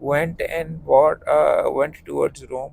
went towards Rome।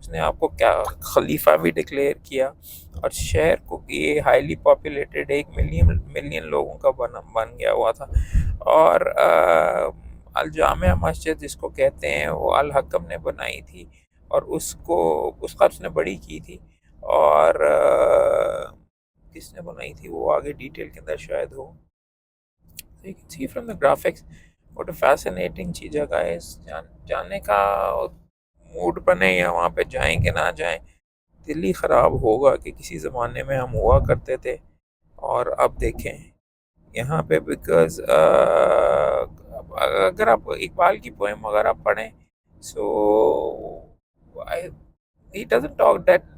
اس نے آپ کو کیا خلیفہ بھی ڈکلیئر کیا، اور شہر کو یہ ہائیلی پاپولیٹڈ 1 ملین لوگوں کا بن گیا ہوا تھا. اور الجامعہ مسجد جس کو کہتے ہیں وہ الحکم نے بنائی تھی، اور اس کا اس نے بڑی کی تھی. اور کس نے بنائی تھی وہ آگے ڈیٹیل کے اندر شاید ہو. You can see from the graphics what a fascinating چیز جگہ ہے. جانے کا موڈ بنے یا وہاں پہ جائیں کہ نہ جائیں، دل ہی خراب ہوگا کہ کسی زمانے میں ہم ہوا کرتے تھے اور اب دیکھیں یہاں پہ. بیکاز اگر آپ اقبال کی پوئم اگر آپ پڑھیں، سو he doesn't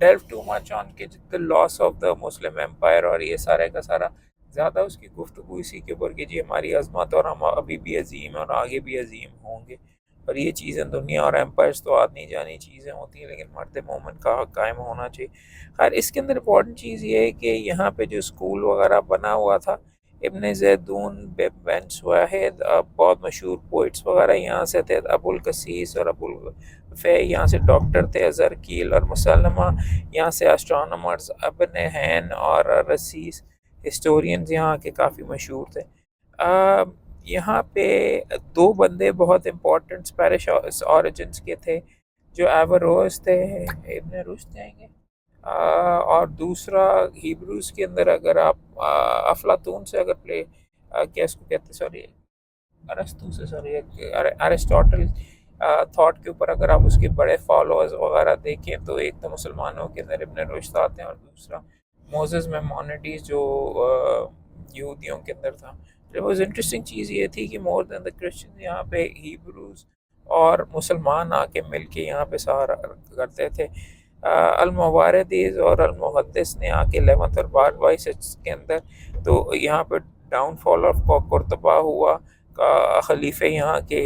delve too much on the loss of the Muslim empire، اور یہ سارے کا سارا زیادہ اس کی گفتگو اسی کے اوپر کہ جی ہماری عظمت اور ہم ابھی بھی عظیم ہیں اور آگے بھی عظیم ہوں گے. اور یہ چیزیں دنیا اور ایمپائرز تو آدمی جانی چیزیں ہوتی ہیں، لیکن مرد مومن کا حق قائم ہونا چاہیے. خیر اس کے اندر امپورٹنٹ چیز یہ ہے کہ یہاں پہ جو اسکول وغیرہ بنا ہوا تھا، ابن زیدون، بن سواہد، بہت مشہور پوئٹس وغیرہ یہاں سے تھے، ابو القسیس اور ابو الفے یہاں سے ڈاکٹر تھے، زرکیل اور مسلمہ یہاں سے اسٹرانومرز، ابن ہین اور رسیس ہسٹورینز یہاں کے کافی مشہور تھے. یہاں پہ 2 بندے بہت امپورٹنٹ اسپینش اوریجنس کے تھے جو ایوروز تھے، ابن رشد جائیں گے، اور دوسرا ہیبروز کے اندر اگر آپ افلاطون سے اگر کیا اس کو کہتے سوری ارسطو سے سوری ارسٹوٹل تھاٹ کے اوپر اگر آپ اس کے بڑے فالوورز وغیرہ دیکھیں تو ایک تو مسلمانوں کے اندر ابن رشد آتے ہیں، اور دوسرا موزز میمونیڈیز جو یہودیوں کے اندر تھا. بہت انٹرسٹنگ چیز یہ تھی کہ مور دین دا کرسچن یہاں پہ ہیبروز اور مسلمان آ کے مل کے یہاں پہ سہارا کرتے تھے. المواردیز اور المحدث نے آ کے 11th اور 12 کے اندر تو یہاں پہ ڈاؤن فال آف قرطبہ ہوا، خلیفے یہاں کے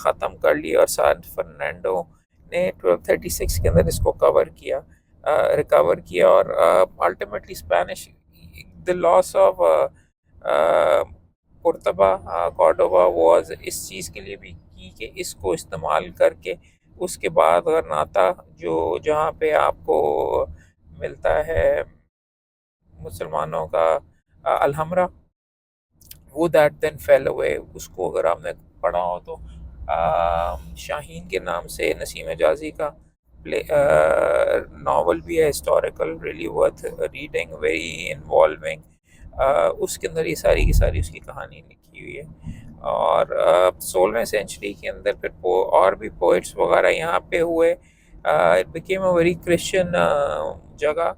ختم کر لیے، اور سان فرنینڈو نے 1236 کے اندر اس کو ریکور کیا. اور ultimately Spanish the loss of Cordoba was اس چیز کے لیے بھی کی کہ اس کو استعمال کر کے اس کے بعد غرناطہ جو جہاں پہ آپ کو ملتا ہے مسلمانوں کا الحمرہ، وہ دیٹ دین فیل اوے. اس کو اگر آپ نے پڑھا ہو تو شاہین کے نام سے نسیم جازی کا ناول بھی ہے، historical, really worth reading, very involving. اس کے اندر یہ ساری کی ساری اس کی کہانی لکھی ہوئی ہے. اور 16ویں سینچری کے اندر پھر اور بھی پوئٹس وغیرہ یہاں پہ ہوئے. It became a very Christian جگہ.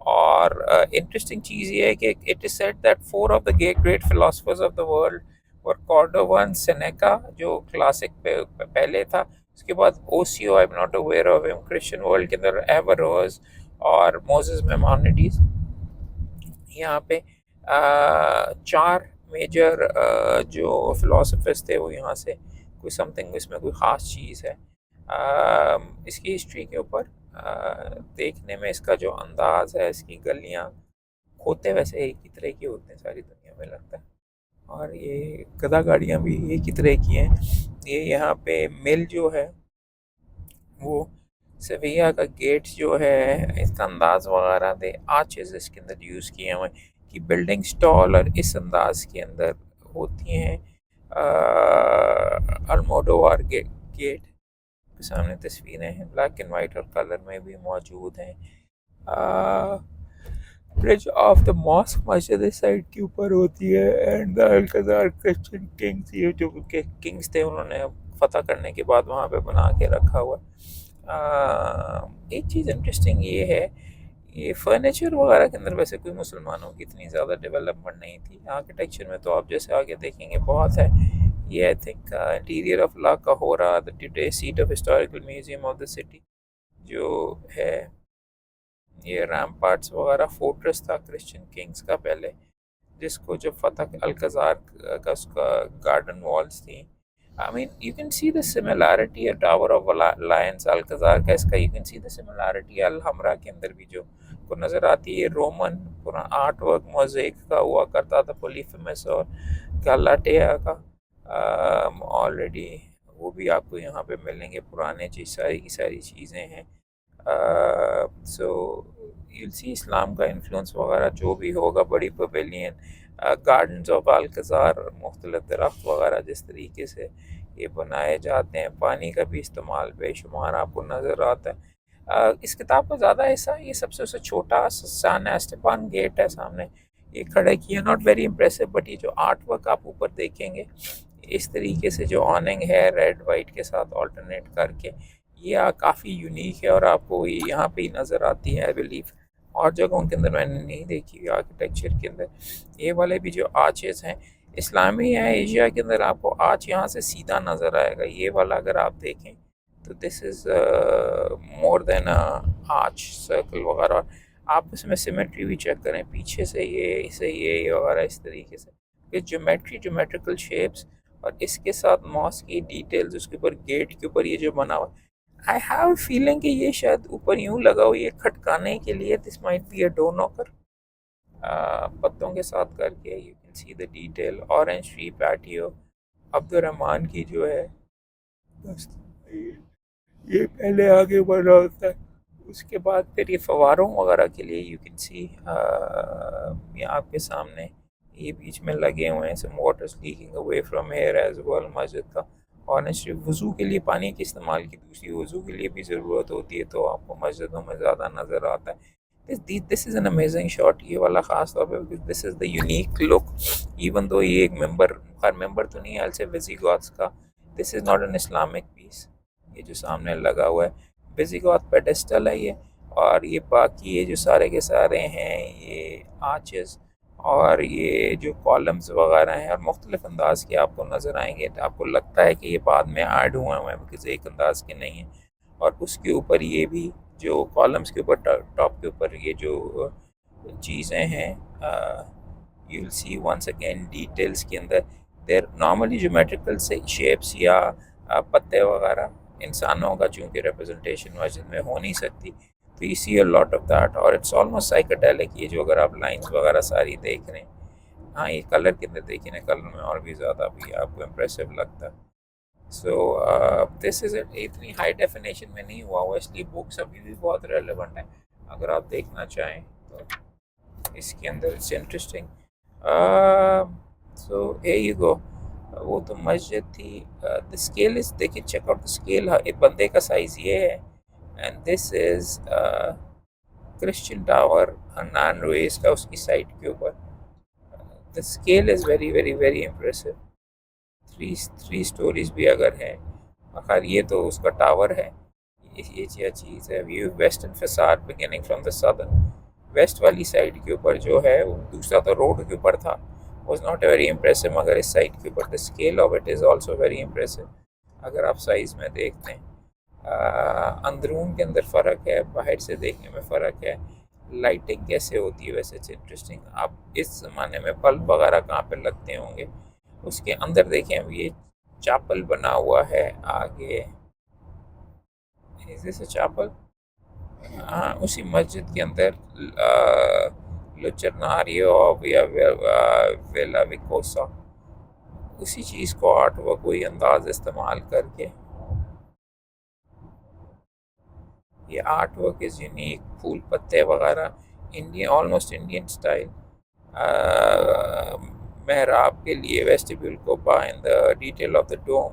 اور انٹرسٹنگ چیز یہ ہے کہ it is said that 4 of the great philosophers of the world اور کارڈوون، سینیکا جو کلاسک پہلے تھا، اس کے بعد اوسیو، I am not aware of him, Christian world کے اندر ایوروز اور موزز میمونیڈیز. یہاں پہ 4 میجر جو فلاسفرز تھے وہ یہاں سے کوئی سم تھنگ اس میں کوئی خاص چیز ہے. اس کی ہسٹری کے اوپر دیکھنے میں اس کا جو انداز ہے، اس کی گلیاں، کھوتے ویسے ایک ہی طرح کی ہوتے ہیں ساری دنیا میں لگتا ہے، اور یہ گدھا گاڑیاں بھی ایک ہی طرح کی ہیں. یہ یہاں پہ مل جو ہے وہ سویہ کا گیٹ جو ہے، اس کا انداز وغیرہ دے آرچز اس کے اندر یوز کیے ہوئے کہ بلڈنگ سٹال اور اس انداز کے اندر ہوتی ہیں. الموڈوار گیٹ کے سامنے تصویریں ہیں، بلیک اینڈ وائٹ اور کلر میں بھی موجود ہیں. Bridge of the mask Masjid us side کے اوپر ہوتی ہے. اینڈ دا القذار کرسچن کنگز، یہ جو کنگز تھے انہوں نے فتح کرنے کے بعد وہاں پہ بنا کے رکھا ہوا. ایک چیز انٹرسٹنگ یہ ہے، یہ فرنیچر وغیرہ کے اندر ویسے کوئی مسلمانوں کی اتنی زیادہ ڈیولپمنٹ نہیں تھی. آرکیٹیکچر میں تو آپ جیسے آگے دیکھیں گے بہت ہے. یہ I think interior of La Calahorra, the today set of historical museum of the city جو ہے. یہ ریمپارٹس وغیرہ فورٹریس تھا کرسچن کنگز کا پہلے، جس کو جب فتح القذار کا اس کا گارڈن والز تھیں. I mean, you can see the similarity at Tower of Lions القذار کا، اس کا you can see the similarity Alhamra کے اندر بھی جو کو نظر آتی ہے. رومن پورا آرٹ ورک موزیک کا ہوا کرتا تھا، پولیفیمس اور گالاٹیا کا آلریڈی وہ بھی آپ کو یہاں پہ ملیں گے. پرانے چیز ساری کی ساری چیزیں ہیں. سو یو سی اسلام کا انفلوئنس وغیرہ جو بھی ہوگا، بڑی پویلین، گارڈنز آف الکزار، مختلف درخت وغیرہ جس طریقے سے یہ بنائے جاتے ہیں، پانی کا بھی استعمال بے شمار آپ کو نظر آتا ہے۔ اس کتاب کا زیادہ حصہ، یہ سب سے چھوٹا سان ایسٹپان گیٹ ہے سامنے، یہ کھڑا کیا، ناٹ ویری امپریسو، بٹ یہ جو آرٹ ورک آپ اوپر دیکھیں گے اس طریقے سے جو آننگ ہے ریڈ وائٹ کے ساتھ آلٹرنیٹ کر کے، یہ کافی یونیک ہے اور آپ کو یہ یہاں پہ ہی نظر آتی ہے آئی بلیو، اور جگہوں کے اندر میں نے نہیں دیکھی آرکیٹیکچر کے اندر۔ یہ والے بھی جو آرچز ہیں اسلامی ہیں، ایشیا کے اندر آپ کو آرچ یہاں سے سیدھا نظر آئے گا، یہ والا اگر آپ دیکھیں تو دس از مور دین آرچ سرکل وغیرہ۔ آپ اس میں سیمیٹری بھی چیک کریں، پیچھے سے یہ وغیرہ اس طریقے سے کہ جیومیٹریکل شیپس، اور اس کے ساتھ ماسک کی ڈیٹیلز، اس کے اوپر گیٹ کے اوپر یہ جو بنا ہوا، آئی ہیو فیلنگ کہ یہ شاید اوپر یوں لگا ہو یہ کھٹکانے کے لیے، دس مائٹ بی اے ڈور نوکر، پتوں کے ساتھ کر کے you can see the detail, orange tree patio Abd Alrahman کی جو ہے، یہ پہلے آگے بڑھ رہا ہوتا ہے، اس کے بعد پھر یہ فواروں وغیرہ کے لیے یو کین سی یہ آپ کے سامنے یہ بیچ میں لگے ہوئے ہیں، some waters leaking away from here as well, مسجد کا آنیسٹلی وضو کے لیے پانی کے استعمال کی، دوسری وضو کے لیے بھی ضرورت ہوتی ہے تو آپ کو مسجدوں میں زیادہ نظر آتا ہے۔ دس از این امیزنگ شاٹ، یہ والا خاص طور پہ دس از the unique look, even though یہ ایک ممبر تو نہیں ہے ویزی گاتس کا، دس از ناٹ این اسلامک پیس، یہ جو سامنے لگا ہوا ہے ویزی گات پیڈسٹل ہے یہ، اور یہ باقی یہ جو سارے کے سارے ہیں یہ آرچز اور یہ جو کالمز وغیرہ ہیں اور مختلف انداز کے آپ کو نظر آئیں گے، آپ کو لگتا ہے کہ یہ بعد میں ایڈ ہوئے ہیں کسی ایک انداز کے نہیں ہیں، اور اس کے اوپر یہ بھی جو کالمز کے اوپر ٹاپ کے اوپر یہ جو چیزیں ہیں you will see once again details کے اندر دیر نارملی جیومیٹریکل سے شیپس یا پتے وغیرہ انسانوں کا چونکہ ریپرزنٹیشن مسجد میں ہو نہیں سکتی، تو you see a lot of that, اور اٹس آلموسٹ سائیکڈیلک، یہ جو اگر آپ لائنز وغیرہ ساری دیکھ رہے ہیں، ہاں یہ کلر کے اندر دیکھیں نا، کلر میں اور بھی زیادہ بھی آپ کو امپریسو لگتا ہے۔ سو دس از اتنی ہائی ڈیفینیشن میں نہیں ہوا اس لیے بکس ابھی بھی بہت ریلیونٹ ہیں، اگر آپ دیکھنا چاہیں تو اس کے اندر it's interesting. So here you go, وہ تو مسجد تھی، دا اسکیل از، دیکھیں چیک آؤٹ دا اسکیل، ایک بندے کا سائز یہ ہے، and this is Christian tower نان رویز کا، اس کی سائٹ کے اوپر، the scale is very very very impressive, three storeys بھی اگر ہیں، خیر یہ تو اس کا ٹاور ہے، یہ کیا چیز ہے، view western facade beginning from the southern, west والی سائڈ کے اوپر جو ہے، وہ دوسرا تو روڈ کے اوپر تھا، واز ناٹ ویری امپریسو، مگر اس سائڈ کے اوپر the scale of it is also very impressive, اگر آپ سائز میں دیکھتے ہیں، اندرون کے اندر فرق ہے، باہر سے دیکھنے میں فرق ہے، لائٹنگ کیسے ہوتی ہے، ویسے اٹس انٹرسٹنگ، آپ اس زمانے میں بلب وغیرہ کہاں پہ لگتے ہوں گے، اس کے اندر دیکھیں یہ چاپل بنا ہوا ہے آگے، چاپل، ہاں اسی مسجد کے اندر لچرناریو یا ویلا ویکوسا، اسی چیز کو آرٹ ورک کوئی انداز استعمال کر کے، یہ آرٹ ورک از یونیک، پھول پتے وغیرہ انڈین، آلموسٹ انڈین سٹائل، محراب کے لیے ویسٹیبیول کو ان دا ڈیٹیل آف دا ڈوم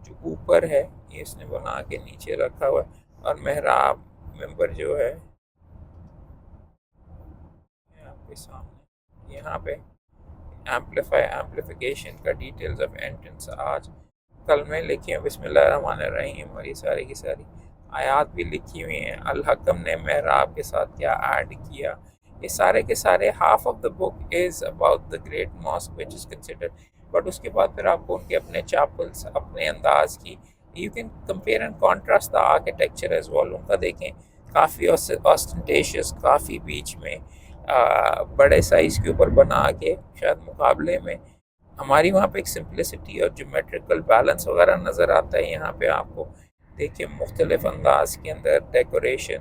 جو اوپر ہے، یہ اس نے بنا کے نیچے رکھا ہوا ہے، اور محراب ممبر جو ہے آپ کے سامنے یہاں پہ ایمپلیفیکیشن کا ڈیٹیلز آف انٹرنس، آج کل میں لکھی ہیں بسم اللہ الرحمن الرحیم، اور یہ ساری کی ساری آیات بھی لکھی ہوئی ہیں، الحکم نے محراب کے ساتھ کیا ایڈ کیا، یہ سارے کے سارے half of the book is about the great mosque which is considered, but اس کے بعد پھر آپ کو ان کے اپنے چاپلس، اپنے انداز کی، you can compare and contrast the architecture as well, ان کا دیکھیں کافی آسٹنٹیشیس، کافی بیچ میں بڑے سائز کے اوپر بنا کے، شاید مقابلے میں ہماری وہاں پہ ایک سمپلسٹی اور جیومیٹریکل بیلنس وغیرہ نظر آتا ہے، یہاں پہ آپ کو دیکھیں مختلف انداز کے اندر ڈیکوریشن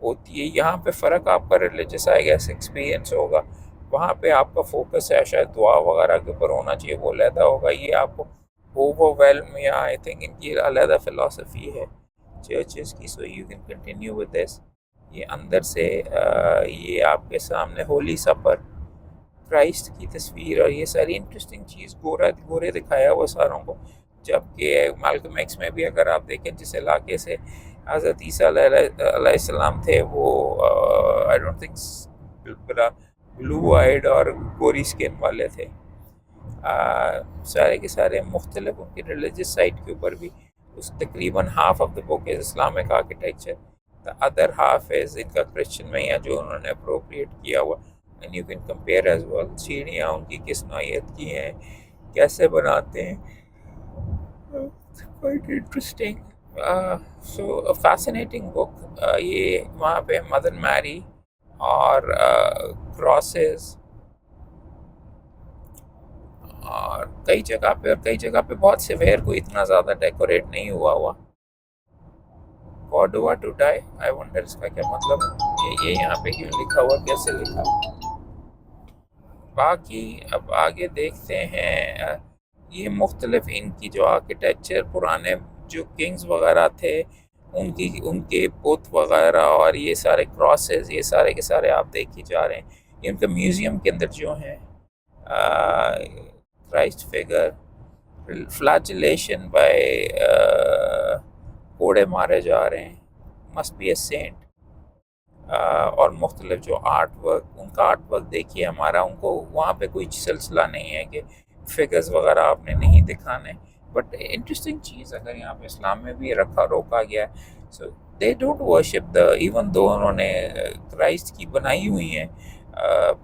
ہوتی ہے، یہاں پہ فرق آپ کا ریلیجس آئے گا، ایکسپیرینس ہوگا، وہاں پہ آپ کا فوکس ہے شاید دعا وغیرہ کے اوپر ہونا چاہیے، وہ علیحدہ ہوگا، یہ آپ کو اوور ویلم، یا آئی تھنک ان کی علیحدہ فلاسفی ہے، چرچز کی. So you can continue with this. یہ اندر سے یہ آپ کے سامنے ہولی سپر، کرائسٹ کی تصویر اور یہ ساری انٹرسٹنگ چیز، گورے دکھایا ہوا ساروں کو. جبکہ مالکم ایکس میں بھی اگر آپ دیکھیں جس علاقے سے حضرت عیسیٰ علیہ السلام تھے، وہ I don't think blue eyed اور گوری سکن والے تھے. سارے کے سارے مختلف ان کی ریلیجس سائٹ کے اوپر بھی اس تقریباً half of the book is Islamic architecture, the other half is ان کا کرسچن میں یا جو انہوں نے اپروپریٹ کیا ہوا. And you can compare as well. سیڑھیاں ان کی کس نوعیت کی ہیں، کیسے بناتے ہیں. quite interesting. So fascinating book. یہ وہاں پہ مدر میری اور کراسز اور کئی جگہ پہ بہت سیویر، کوئی اتنا زیادہ ڈیکوریٹ نہیں ہوا. Cordova to die. I wonder اس کا کیا مطلب ہے، یہ یہاں پہ کیوں لکھا ہوا، کیسے لکھا. باقی اب آگے دیکھتے ہیں. یہ مختلف ان کی جو آرکیٹیکچر پرانے جو کنگز وغیرہ تھے ان کے بت وغیرہ اور یہ سارے کراسز، یہ سارے کے سارے آپ دیکھی جا رہے ہیں. ان کے میوزیم کے اندر جو ہیں کرائسٹ فگر، فلیجلیشن بائی، کوڑے مارے جا رہے ہیں، مسٹ بی اے سینٹ. اور مختلف جو آرٹ ورک، ان کا آرٹ ورک دیکھیے ہمارا، ان کو وہاں پہ کوئی سلسلہ نہیں ہے کہ فگرز وغیرہ آپ نے نہیں دکھانے. بٹ انٹرسٹنگ چیز اگر یہاں پہ اسلام میں بھی روکا گیا ہے. So they don't worship even though انہوں نے کرائسٹ کی بنائی ہوئی ہیں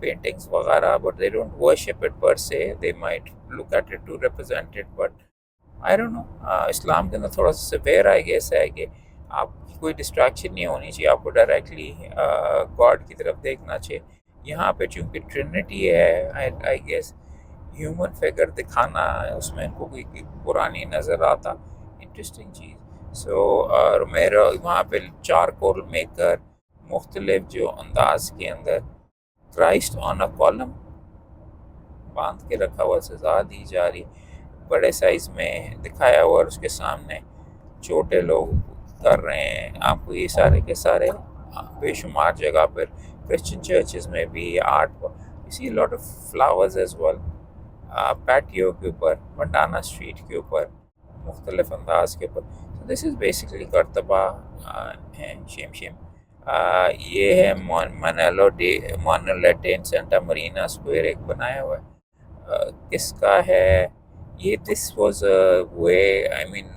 پینٹنگز وغیرہ، but they don't worship it پر سے. They might look at it to represent it, but I don't know. اسلام کے اندر تھوڑا سا سویر آئی گیس ہے کہ آپ کی کوئی ڈسٹریکشن نہیں ہونی چاہیے، آپ کو ڈائریکٹلی گاڈ کی طرف دیکھنا چاہیے. یہاں پہ چونکہ ٹرینٹی ہے، آئی گیس ہیومن فگر دکھانا اس میں ان کو کوئی پرانی نظر آتا. انٹرسٹنگ چیز. سو میرا وہاں پہ چارکول میکر مختلف جو انداز کے اندر کرائسٹ آن اے کالم باندھ کے رکھا ہوا، سزا دی جا رہی، بڑے سائز میں دکھایا ہوا، اور اس کے سامنے چھوٹے لوگ کر رہے ہیں. آپ کو یہ سارے کے سارے بے شمار جگہ پر کرسچن چرچز میں بھی آرٹ، اسی lot of flowers as well. Patio کے اوپر، منڈانا اسٹریٹ کے اوپر مختلف انداز کے اوپر. دس از بیسکلی کرتبہ ہے. شیم یہ ہے مانولیٹین سینٹا مرینا اسکوائر ایک بنایا ہوا ہے. کس کا ہے یہ؟ دس واز وے، آئی مین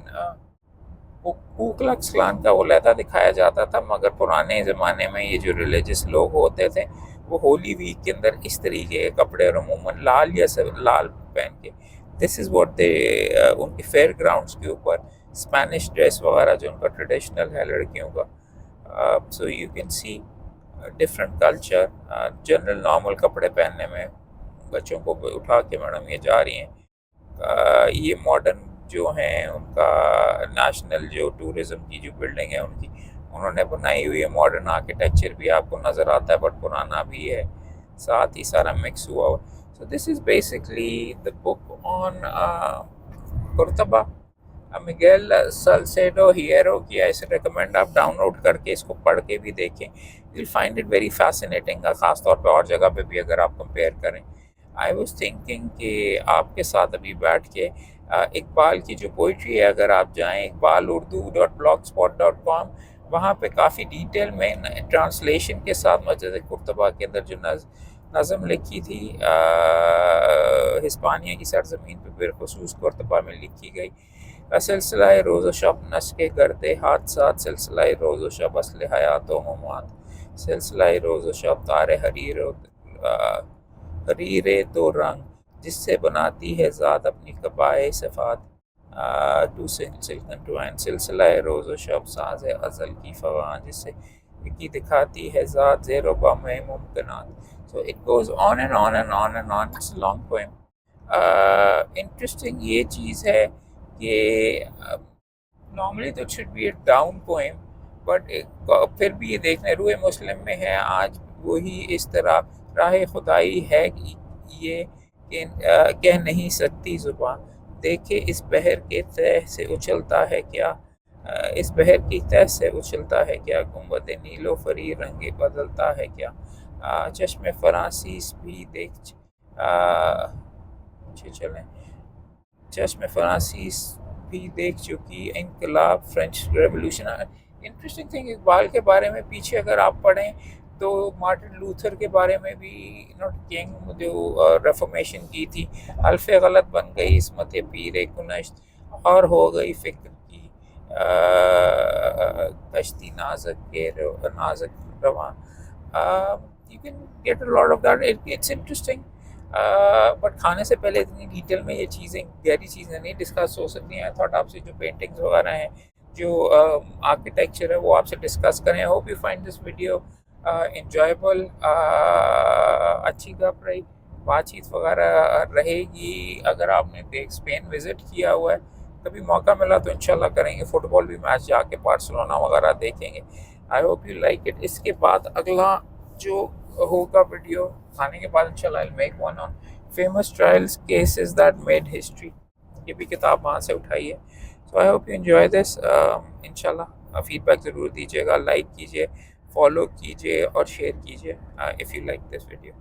کو کلکس کلان کا وہ لہدا دکھایا جاتا تھا، مگر پرانے زمانے میں یہ جو ریلیجس لوگ ہوتے تھے وہ ہولی ویک کے اندر اس طریقے کے کپڑے اور عموماً لال یا لال پہن کے. دس از واٹ دے ان کے فیئر گراؤنڈس کے اوپر اسپینش ڈریس وغیرہ جو ان کا ٹریڈیشنل ہے لڑکیوں کا. So you can C different culture. General normal کپڑے پہننے میں بچوں کو اٹھا کے میڈم یہ جا رہی ہیں. یہ ماڈرن جو ہیں ان کا نیشنل جو ٹورزم کی جو بلڈنگ ہے ان کی انہوں نے بنائی ہوئی ہے. ماڈرن آرکیٹیکچر بھی آپ کو نظر آتا ہے، بٹ پرانا بھی ہے، ساتھ ہی سارا مکس ہوا ہوا. سو دس is basically the book on قرطبہ. میگیل سلسیڈو hero کی ایسے ریکمینڈ آپ ڈاؤن لوڈ کر کے اس کو پڑھ کے بھی دیکھیں. You will find it very fascinating, خاص طور پہ اور جگہ پہ بھی اگر آپ کمپیئر کریں. آئی واز تھنکنگ کہ آپ کے ساتھ ابھی بیٹھ کے اقبال کی جو پوئٹری ہے اگر آپ جائیں iqbal.urdu.blogspot.com، وہاں پہ کافی ڈیٹیل میں ٹرانسلیشن کے ساتھ مسجد قرطبہ کے اندر جو نظم لکھی تھی ہسپانیہ کی سرزمین پہ بالخصوص قرطبہ میں لکھی گئی. سلسلہ روز و شب نسخ گردے حادثات، سلسلہ روز و شب اصل حیات و ممات، سلسلہ روز و شب تار حریر دو رنگ، جس سے بناتی ہے ذات اپنی قبائے صفات. ٹو سلکن ٹو اینڈ، سلسلہ روز و شب ساز ازل کی فغان، جس سے کی دکھاتی ہے ذات زیر و بم ممکنات. So it goes on and on and on and on. It's a long poem. Interesting یہ چیز ہے کہ normally that should be a down poem, but پھر بھی یہ دیکھنے روح مسلم میں ہے آج وہی اس طرح راہ خدائی ہے یہ کہ کہہ نہیں سکتی زبان، دیکھے اس بحر کے تہ سے اچھلتا ہے کیا اس بحر کی تہ سے اچھلتا ہے کیا، گنبد نیلوفری رنگ بدلتا ہے کیا، چشم فرانسیس بھی دیکھ چلیں، چشم فرانسیس بھی دیکھ چکی، انقلاب French revolution. Interesting thing Iqbal کے بارے میں پیچھے اگر آپ پڑھیں تو مارٹن لوتھر کے بارے میں بھی کنگ جو ریفارمیشن کی تھی، الف غلط بن گئی عصمت پیر کنشت اور ہو گئی فکر کی کشتی نازک کے نازک رواں. You can get a lot of that. It's interesting. But کھانے سے پہلے اتنی ڈیٹیل میں یہ چیزیں گہری چیزیں نہیں ڈسکس ہو سکتی ہیں. آئی تھاٹ آپ سے جو پینٹنگز وغیرہ ہیں، جو آرکیٹیکچر ہے، وہ آپ سے ڈسکس کریں. Hope you find this video enjoyable. اچھی گپ رہی، بات چیت وغیرہ رہے گی. اگر آپ نے اسپین وزٹ کیا ہوا ہے، کبھی موقع ملا تو انشاءاللہ کریں گے. فٹ بال بھی میچ جا کے بارسلونا وغیرہ دیکھیں گے. I hope you like it. اس کے بعد اگلا جو ہوگا ویڈیو کھانے کے بعد انشاءاللہ I'll make one on famous trials cases that made history. یہ بھی کتاب وہاں سے اٹھائی ہے. So I hope you enjoy this. انشاءاللہ فیڈ بیک ضرور دیجیے گا، لائک کیجیے، فالو کیجیے اور شیئر کیجیے if you like this video.